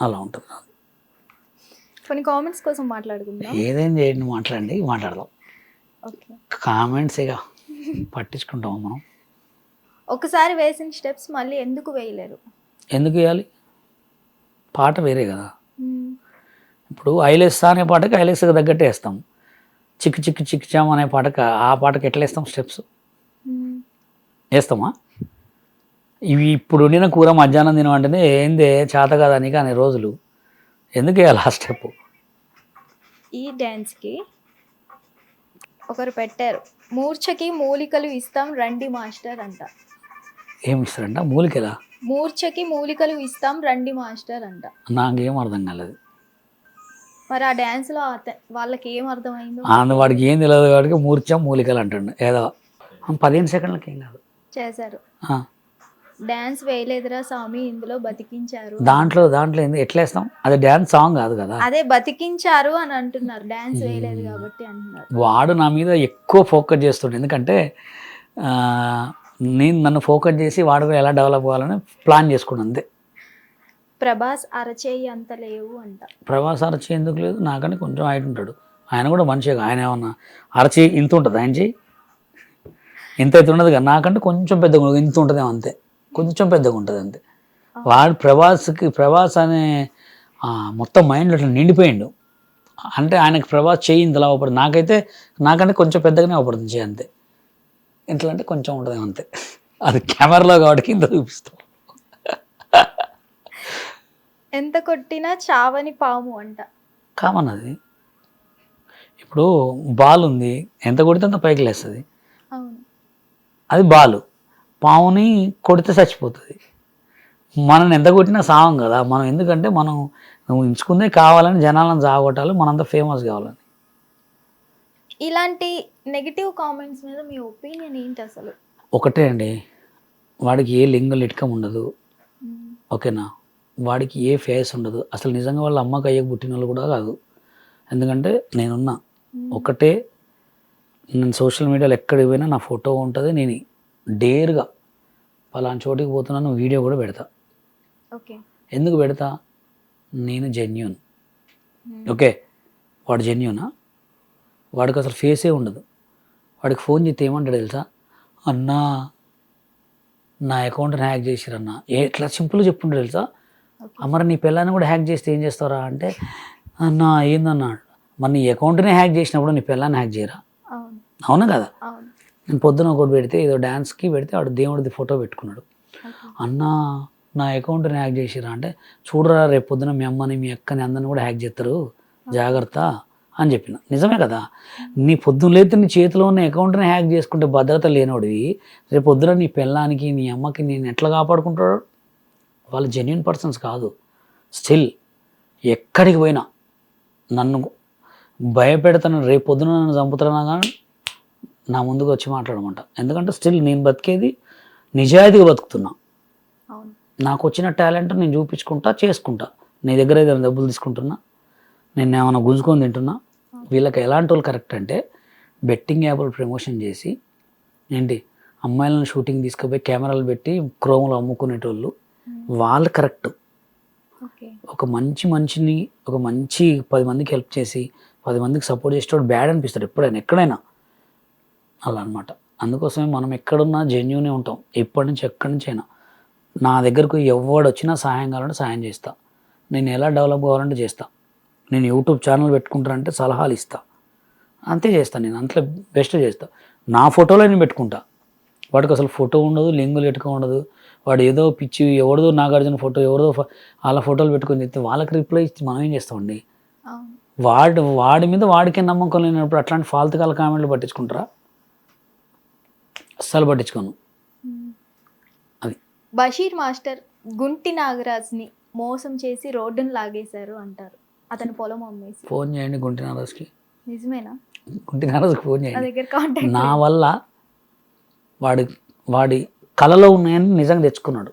అలా ఉంటుంది. కొన్ని కామెంట్స్ కోసం మాట్లాడుకుందాం. ఏదేం చేయండి, మాట్లాడండి, మాట్లాడదాం. ఓకే, కామెంట్స్ ఇక పట్టించుకుంటాము మనం. ఒకసారి వేసిన స్టెప్స్ మళ్ళీ ఎందుకు వేయలేరు? ఎందుకు వేయాలి? పాట వేరే కదా. ఇప్పుడు ఐలేస్తా అనే పాటకి ఐలేస్కి తగ్గట్టే వేస్తాం. చిక్కు చిక్కు చిక్కు చామ్ అనే పాటకి ఆ పాటకి ఎట్లా వేస్తాం స్టెప్స్? వేస్తామా? ఇవి ఇప్పుడు వండిన కూర మధ్యాహ్నం తినమంటేనే ఏందే చేత కదా నీకు అనే రోజులు ఎందుకు వేయాలి ఆ స్టెప్? ఈ డ్యాన్స్కి ఒకరు పెట్టారు, మూర్ఛకి మూలికలు ఇస్తాం రండి మాస్టర్ అంట. ఏమి ఇస్తారంట? మూలికలా? మూర్ఛకి మూలికలు ఇస్తాం రండి మాస్టర్ అంట. నాకేం అర్థం కాలేదు. మరి ఆ డ్యాన్స్లో వాళ్ళకి ఏం అర్థమైందో. వాడికి ఏం తెలియదు వాడికి మూర్ఛ మూలికలు అంటుండు ఏదో 15 సెకండ్లకి ఏం కాదు చేశారు. డ్యాన్స్ వేయలేదురా స్వామి, ఇందులో బతికించారు. దాంట్లో ఏంది ఎట్లా వేస్తాం? అది డ్యాన్స్ సాంగ్ కాదు కదా. అదే బతికించారు అని అంటున్నారు, డ్యాన్స్ వేయలేదు కాబట్టి అంటున్నారు. వాడు నా మీద ఎక్కువ ఫోకస్ చేస్తుండే, ఎందుకంటే నన్ను ఫోకస్ చేసి వాడు ఎలా డెవలప్ అవ్వాలని ప్లాన్ చేసుకున్నాను అంతే. ప్రభాస్ అరచేయి అంత లేవు అంట. ప్రభాస్ అరచేయి ఎందుకు లేదు? నాకంటే కొంచెం హైట్ ఉంటాడు. ఆయన కూడా మంచిగా, ఆయన ఏమన్నా అరచేయి ఇంత ఉంటుంది ఆయన చేయి? ఇంత అయితే ఉండదు కదా. నాకంటే కొంచెం పెద్దగా ఇంత ఉంటుందేమో అంతే, కొంచెం పెద్దగా ఉంటుంది అంతే. వాడు ప్రభాస్ అనే మొత్తం మైండ్లో అట్లా నిండిపోయిండు. అంటే ఆయనకి ప్రభాస్ చేయి ఇంతలా అవపడుతుంది, నాకంటే కొంచెం పెద్దగానే అవపడుతుంది చేయి అంతే. ఇంట్లో అంటే కొంచెం ఉంటుంది అంతే. అది కెమెరాలో కాబట్టి ఇంత చూపిస్తాం. ఎంత కొట్టినా చావని పాము అంట. కామన్ అది. ఇప్పుడు బాల్ ఉంది, ఎంత కొడితే అంత పైకి లేస్తుంది. అవును, అది బాలు. పాముని కొడితే చచ్చిపోతుంది. మనం ఎంత కొట్టినా సావం కదా మనం. ఎందుకంటే నువ్వు ఎంచుకుందే కావాలని జనాలను జాగొట్టాలి, మనంతా ఫేమస్ కావాలని. ఇలాంటి నెగిటివ్ కామెంట్స్ మీద మీ ఒపీనియన్ ఏంటి అసలు? ఒకటే అండి, వాడికి ఏ లింగ లిటకం ఉండదు, ఓకేనా? వాడికి ఏ ఫేస్ ఉండదు. అసలు నిజంగా వాళ్ళ అమ్మకి అయ్యకు పుట్టిన వాళ్ళు కూడా కాదు. ఎందుకంటే నేనున్నా ఒకటే, నేను సోషల్ మీడియాలో ఎక్కడికి పోయినా నా ఫోటో ఉంటుంది. నేను డేర్గా పలానా చోటికి పోతున్నాను వీడియో కూడా పెడతా. ఓకే, ఎందుకు పెడతా? నేను జెన్యూన్. ఓకే, వాడు జెన్యూనా? వాడికి అసలు ఫేసే ఉండదు. వాడికి ఫోన్ చేస్తే ఏమంటాడు తెలుసా? అన్నా నా అకౌంట్ని హ్యాక్ చేసిరన్నా. ఎట్లా సింపుల్గా చెప్పుంటాడు తెలుసా? మరి నీ పిల్లని కూడా హ్యాక్ చేస్తే ఏం చేస్తారా అంటే, అన్నా ఏందన్నాడు. మరి నీ అకౌంట్నే హ్యాక్ చేసినప్పుడు నీ పిల్లని హ్యాక్ చేయరా? అవునా కదా. నేను పొద్దున ఒకటి పెడితే ఏదో డ్యాన్స్కి పెడితే వాడు దేవుడిది ఫోటో పెట్టుకున్నాడు. అన్నా నా అకౌంట్ని హ్యాక్ చేసిరా అంటే, చూడరా రేపు పొద్దున మీ అమ్మని మీ అక్కని అందరిని కూడా హ్యాక్ చేస్తారు, జాగ్రత్త అని చెప్పిన. నిజమే కదా. నీ పొద్దున లేతే నీ చేతిలో ఉన్న అకౌంట్ని హ్యాక్ చేసుకుంటే భద్రత లేనోడివి రేపు పొద్దున నీ పిల్లానికి నీ అమ్మకి నేను ఎట్లా కాపాడుకుంటాడు? వాళ్ళు జెన్యున్ పర్సన్స్ కాదు. స్టిల్ ఎక్కడికి పోయినా నన్ను భయపెడతాను, రేపు పొద్దున నన్ను చంపుతున్నా కానీ నా ముందుకు వచ్చి మాట్లాడమంట. ఎందుకంటే స్టిల్ నేను బతికేది నిజాయితీగా బతుకుతున్నా. నాకు వచ్చిన టాలెంట్ నేను చూపించుకుంటా, చేసుకుంటా. నీ దగ్గర ఏదైనా డబ్బులు తీసుకుంటున్నా, నేను ఏమైనా గుంజుకొని తింటున్నా. వీళ్ళకి ఎలాంటి వాళ్ళు కరెక్ట్ అంటే, బెట్టింగ్ యాప్లు ప్రమోషన్ చేసి ఏంటి అమ్మాయిలను షూటింగ్ తీసుకుపోయి కెమెరాలు పెట్టి క్రోమ్లో అమ్ముకునేటోళ్ళు వాళ్ళు కరెక్ట్. ఒక మంచి మనిషిని, ఒక మంచి 10 మందికి హెల్ప్ చేసి 10 మందికి సపోర్ట్ చేసేటోడు బ్యాడ్ అనిపిస్తాడు ఎప్పుడైనా, ఎక్కడైనా అలా అనమాట. అందుకోసమే మనం ఎక్కడున్నా జెన్యూనే ఉంటాం, ఎప్పటి నుంచి ఎక్కడి నుంచి అయినా. నా దగ్గరకు ఎవడు వచ్చినా సాయం కావాలంటే సాయం చేస్తా. నేను ఎలా డెవలప్ కావాలంటే చేస్తా. నేను యూట్యూబ్ ఛానల్ పెట్టుకుంటానంటే సలహాలు ఇస్తా, అంతే చేస్తాను. నేను అంతలో బెస్ట్ చేస్తా. నా ఫోటోలో నేను పెట్టుకుంటా. వాడికి అసలు ఫోటో ఉండదు, లింగులు ఎట్టుకో ఉండదు. వాడు ఏదో పిచ్చి ఎవరిదో నాగార్జున ఫోటో ఎవరిదో వాళ్ళ ఫోటోలు పెట్టుకొని చెప్తే వాళ్ళకి రిప్లై ఇచ్చి మనం ఏం చేస్తామండి? వాడి మీద వాడికే నమ్మకం లేనప్పుడు అట్లాంటి ఫాల్తుకాల కామెంట్లు పట్టించుకుంటారా? అస్సలు పట్టించుకోను. అది బషీర్ మాస్టర్ గుంటి నాగరాజ్ని మోసం చేసి రోడ్డును లాగేశారు అంటారు. అతను పొలం అమ్మేసి. ఫోన్ చేయండి గుంటి నాగరాజ్కి. నిజమేనా? గుంటి నాగరాజ్కి ఫోన్ చేయండి. నా నా వల్ల వాడి కళలో ఉన్నాయని నిజంగా తెచ్చుకున్నాడు.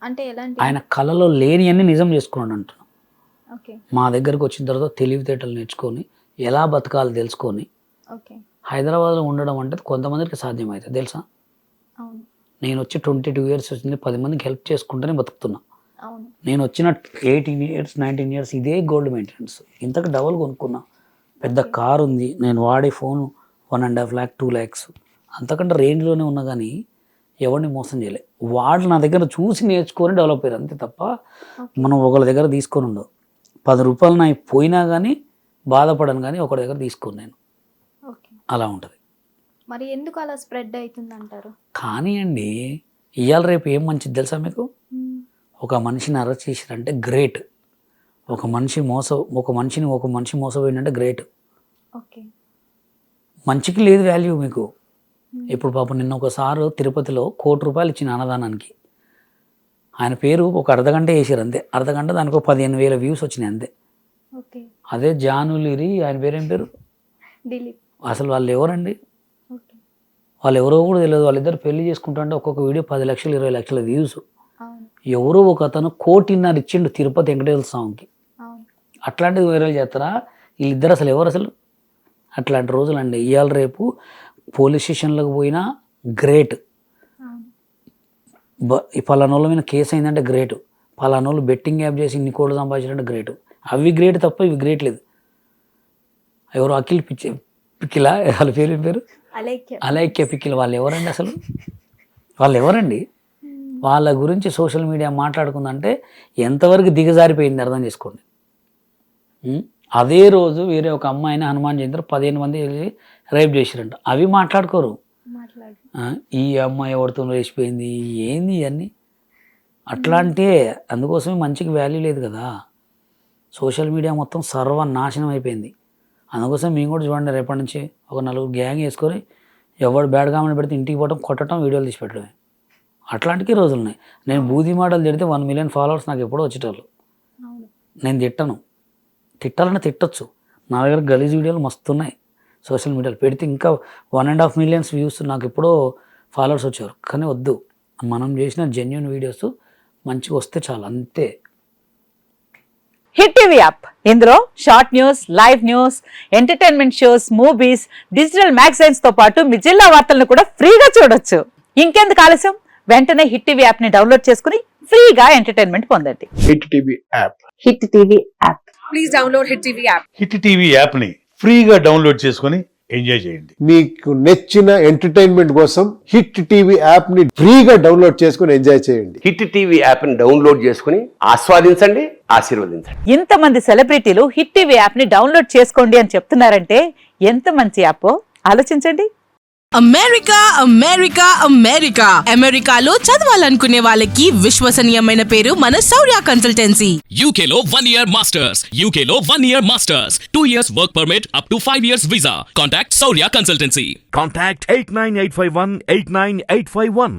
అంటే ఎలాంటి? ఆయన కళలో లేని అన్ని నిజం చేసుకున్నాడు అంటున్నా. ఓకే, మా దగ్గరకు వచ్చిన తర్వాత తెలివితేటలు నేర్చుకొని ఎలా బతకాలో తెలుసుకొని హైదరాబాద్లో ఉండడం అంటే కొంతమందికి సాధ్యమవుతుంది తెలుసా. నేను వచ్చి 22 years వచ్చింది, 10 మందికి హెల్ప్ చేసుకుంటూనే బతుకుతున్నా. అవును. నేను వచ్చిన 18 ఇయర్స్ 19 ఇయర్స్ ఇదే గోల్డ్ మెయింటెనెన్స్. ఇంతకు డబల్ కొనుక్కున్నా. పెద్ద కార్ ఉంది. నేను వాడే ఫోన్ 1.5 lakh 2 lakhs అంతకంటే రేంజ్లోనే ఉన్నా కానీ ఎవరిని మోసం చేయలే. వాళ్ళు నా దగ్గర చూసి నేర్చుకొని డెవలప్ అయ్యారు అంతే తప్ప మనం ఒకళ్ళ దగ్గర తీసుకొని ఉండవు. 10 రూపాయలు నా పోయినా కానీ బాధపడను, కానీ ఒకరి దగ్గర తీసుకోను నేను. అలా ఉంటుంది. మరి ఎందుకు అలా స్ప్రెడ్ అవుతుంది అంటారు? కానీ అండి ఇవాళ రేపు ఏం మంచిది తెలుసా మీకు? ఒక మనిషిని అరెస్ట్ చేశారంటే గ్రేట్. ఒక మనిషి మోసపోయిందంటే గ్రేట్. మంచికి లేదు వాల్యూ మీకు. ఇప్పుడు పాపం నిన్న ఒకసారి తిరుపతిలో 1 కోటి రూపాయలు ఇచ్చిన అన్నదానానికి. ఆయన పేరు ఒక అర్ధగంట వేసారు అంతే. అర్ధగంట దానికి 15,000 వ్యూస్ వచ్చినాయి అంతే. అదే జానులిరి, ఆయన పేరు ఏం పేరు? అసలు వాళ్ళు ఎవరండి? వాళ్ళు ఎవరో కూడా తెలియదు. వాళ్ళిద్దరు పెళ్లి చేసుకుంటుంటే ఒక్కొక్క వీడియో 10 లక్షలు 20 లక్షల వ్యూస్. ఎవరో ఒక అతను 1.5 కోటి ఇచ్చిండు తిరుపతి వెంకటేశ్వర స్వామికి. అట్లాంటిది వైరల్ చేస్తారా వీళ్ళిద్దరు? అసలు ఎవరు అసలు? అట్లాంటి రోజులు అండి. ఇవాళ రేపు పోలీస్ స్టేషన్లకు పోయినా గ్రేట్. పలానోళ్ళ మీద కేసు అయిందంటే గ్రేట్. పలానోళ్ళు బెట్టింగ్ యాప్ చేసి ఇన్ని కోట్లు సంపాదించారంటే గ్రేట్. అవి గ్రేట్ తప్ప ఇవి గ్రేట్ లేదు. ఎవరు అఖిల్ పిక్కిలా, వాళ్ళ పేరు ఏం పేరు? అలైక్య పిక్కిల. వాళ్ళు ఎవరండి అసలు? వాళ్ళు ఎవరండి? వాళ్ళ గురించి సోషల్ మీడియా మాట్లాడుకుందంటే ఎంతవరకు దిగజారిపోయింది అర్థం చేసుకోండి. అదే రోజు వేరే ఒక అమ్మాయిని హనుమాన్ జయంతి 15 మంది రేప్ చేసిరంట. అవి మాట్లాడుకోరు. ఈ అమ్మాయి ఎవరితో వేసిపోయింది ఏంది ఇవన్నీ అట్లాంటి. అందుకోసమే మంచికి వాల్యూ లేదు కదా. సోషల్ మీడియా మొత్తం సర్వనాశనం అయిపోయింది. అందుకోసం మేము కూడా చూడండి, రేపటి నుంచి ఒక 4 గ్యాంగ్ వేసుకొని ఎవడు బ్యాడ్ కామెంట్ పెడితే ఇంటికి పోవడం, కొట్టడం, వీడియోలు తీసి పెట్టడమే. అట్లాంటికి రోజులు ఉన్నాయి. నేను బూది మాటలు తిడితే 1 million ఫాలోవర్స్ నాకు ఎప్పుడో వచ్చేటోళ్ళు. నేను తిట్టాలంటే తిట్టొచ్చు. నా దగ్గర గలీజ్ వీడియోలు మస్తున్నాయి సోషల్ మీడియాలో పెడితే ఇంకా 1.5 million వ్యూస్ నాకు ఎప్పుడో ఫాలోవర్స్ వచ్చారు. కానీ వద్దు, మనం చేసిన జెన్యూన్ వీడియోస్ మంచిగా వస్తే చాలు అంతే. హిట్ టీవీ యాప్, ఇందులో short news, live news, entertainment shows, movies, digital magazines తో పాటు మీ జిల్లా వార్తలను కూడా ఫ్రీగా చూడొచ్చు. ఇంకెందుకు ఆలస్యం, వెంటనే హిట్ టీవీ యాప్ ని డౌన్లోడ్ చేసుకుని ఫ్రీగా ఎంటర్టైన్మెంట్ పొందండి. Hit TV app. Hit TV app. Please download hit TV app. Hit TV app ని ఫ్రీగా డౌన్లోడ్ చేసుకుని ఎంజాయ్ చేయండి. మీకు నచ్చిన ఎంటర్టైన్మెంట్ కోసం హిట్ టీవీ యాప్ ని ఫ్రీగా డౌన్లోడ్ చేసుకుని ఎంజాయ్ చేయండి. హిట్ టీవీ యాప్ ని డౌన్లోడ్ చేసుకుని ఆస్వాదించండి, ఆశీర్వదించండి. ఇంతమంది సెలబ్రిటీలు హిట్ టీవీ యాప్ ని డౌన్లోడ్ చేసుకోండి అని చెప్తున్నారంటే ఎంత మంచి యాప్ ఆలోచించండి. అమెరికా అమెరికా అమెరికా అమెరికాలో చదవాలనుకునే వాళ్ళకి విశ్వసనీయమైన పేరు మన శౌర్య కన్సల్టెన్సీ. UK లో 1 year masters, UK లో 1 year masters, 2 years work permit up to 5 years visa. Contact Saurya Consultancy. Contact 89851 89851.